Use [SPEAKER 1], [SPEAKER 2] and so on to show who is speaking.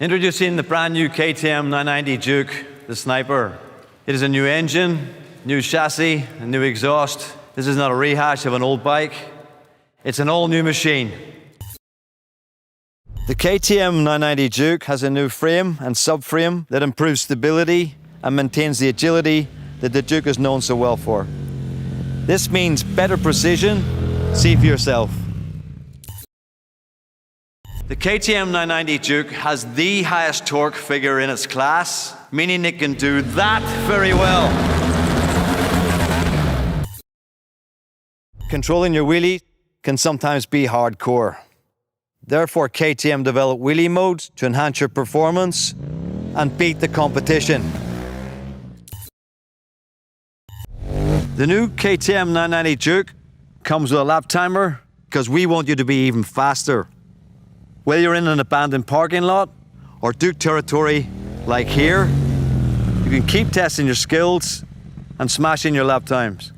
[SPEAKER 1] Introducing the brand new KTM 990 Duke, the Sniper. It is a new engine, new chassis, a new exhaust. This is not a rehash of an old bike. It's an all-new machine. The KTM 990 Duke has a new frame and subframe that improves stability and maintains the agility that the Duke is known so well for. This means better precision. See for yourself. The KTM 990 Duke has the highest torque figure in its class, meaning it can do that very well. Controlling your wheelie can sometimes be hardcore. Therefore, KTM developed wheelie modes to enhance your performance and beat the competition. The new KTM 990 Duke comes with a lap timer because we want you to be even faster. Whether you're in an abandoned parking lot or Duke territory like here, you can keep testing your skills and smashing your lap times.